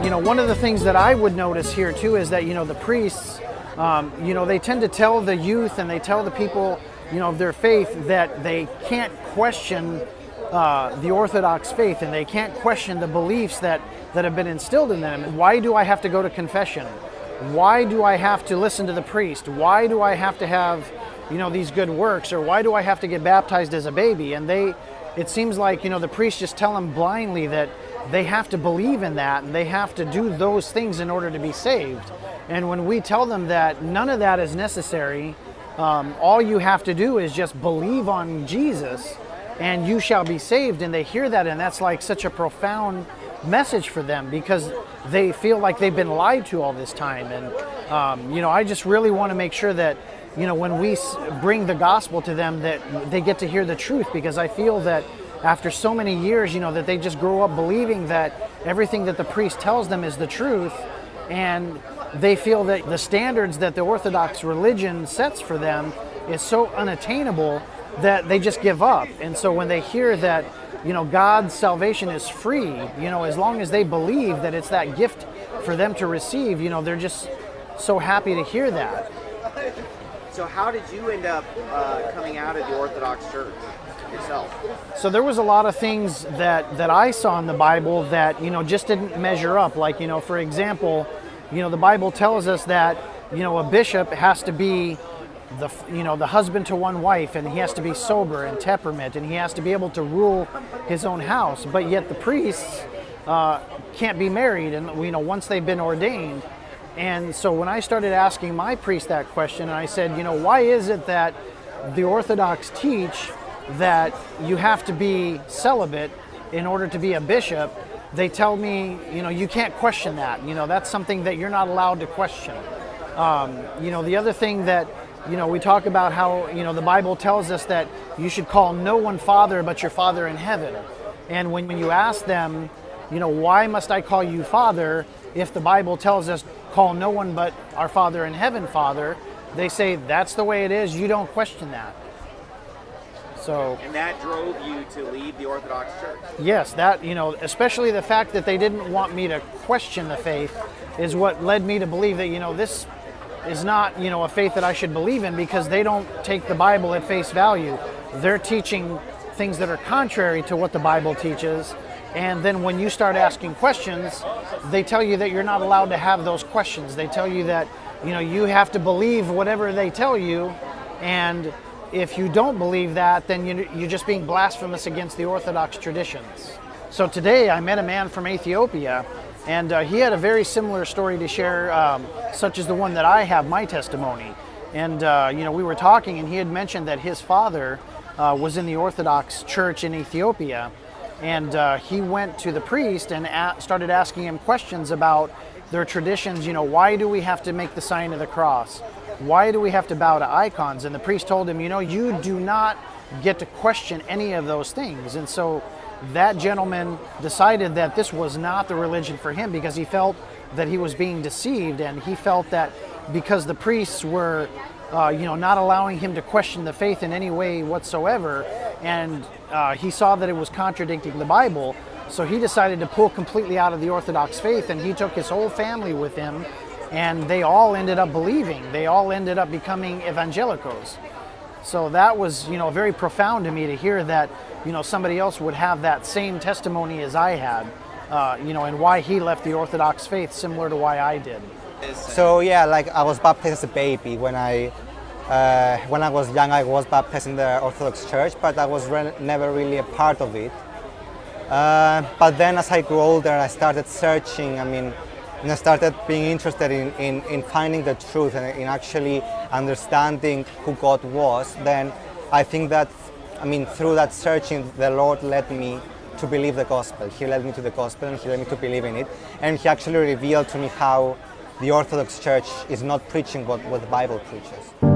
One of the things that I would notice here too is that, the priests, they tend to tell the youth and they tell the people, of their faith that they can't question the Orthodox faith and they can't question the beliefs that have been instilled in them. Why do I have to go to confession? Why do I have to listen to the priest? Why do I have to have, these good works? Or why do I have to get baptized as a baby? And it seems like, the priests just tell them blindly that they have to believe in that and they have to do those things in order to be saved. And when we tell them that none of that is necessary, all you have to do is just believe on Jesus and you shall be saved. And they hear that, and that's like such a profound message for them because they feel like they've been lied to all this time. And I just really want to make sure that when we bring the gospel to them that they get to hear the truth, because I feel that after so many years that they just grow up believing that everything that the priest tells them is the truth, and they feel that the standards that the Orthodox religion sets for them is so unattainable that they just give up. And so when they hear that God's salvation is free, as long as they believe that it's that gift for them to receive, they're just so happy to hear that. So how did you end up coming out of the Orthodox Church yourself? So there was a lot of things that I saw in the Bible that, just didn't measure up. Like, for example, the Bible tells us that, a bishop has to be the husband to one wife, and he has to be sober and temperament, and he has to be able to rule his own house. But yet the priests can't be married, and once they've been ordained. And so when I started asking my priest that question, and I said, why is it that the Orthodox teach that you have to be celibate in order to be a bishop? They tell me, you can't question that. That's something that you're not allowed to question. The other thing that, we talk about how, the Bible tells us that you should call no one father but your Father in heaven. And when you ask them, why must I call you Father if the Bible tells us call no one but our Father in heaven Father, they say that's the way it is, you don't question that. So, and that drove you to leave the Orthodox Church? Yes, that, especially the fact that they didn't want me to question the faith is what led me to believe that, this is not, a faith that I should believe in, because they don't take the Bible at face value. They're teaching things that are contrary to what the Bible teaches. And then when you start asking questions, they tell you that you're not allowed to have those questions. They tell you that, you have to believe whatever they tell you. And if you don't believe that, then you're just being blasphemous against the Orthodox traditions. So today I met a man from Ethiopia, and he had a very similar story to share, such as the one that I have, my testimony. And, we were talking, and he had mentioned that his father was in the Orthodox Church in Ethiopia. And he went to the priest and started asking him questions about their traditions. Why do we have to make the sign of the cross? Why do we have to bow to icons? And the priest told him, you do not get to question any of those things. And so that gentleman decided that this was not the religion for him, because he felt that he was being deceived, and he felt that because the priests were not allowing him to question the faith in any way whatsoever, and he saw that it was contradicting the Bible, so he decided to pull completely out of the Orthodox faith, and he took his whole family with him, and they all ended up believing. They all ended up becoming evangelicals. So that was, very profound to me to hear that, somebody else would have that same testimony as I had, and why he left the Orthodox faith similar to why I did. So yeah, like I was baptized as a baby. When I was young, I was baptized in the Orthodox Church, but I was never really a part of it. But then as I grew older, I started searching. I started being interested in finding the truth and in actually understanding who God was. Then I think that, through that searching, the Lord led me to believe the gospel. He led me to the gospel, and he led me to believe in it. And he actually revealed to me how the Orthodox Church is not preaching what the Bible preaches.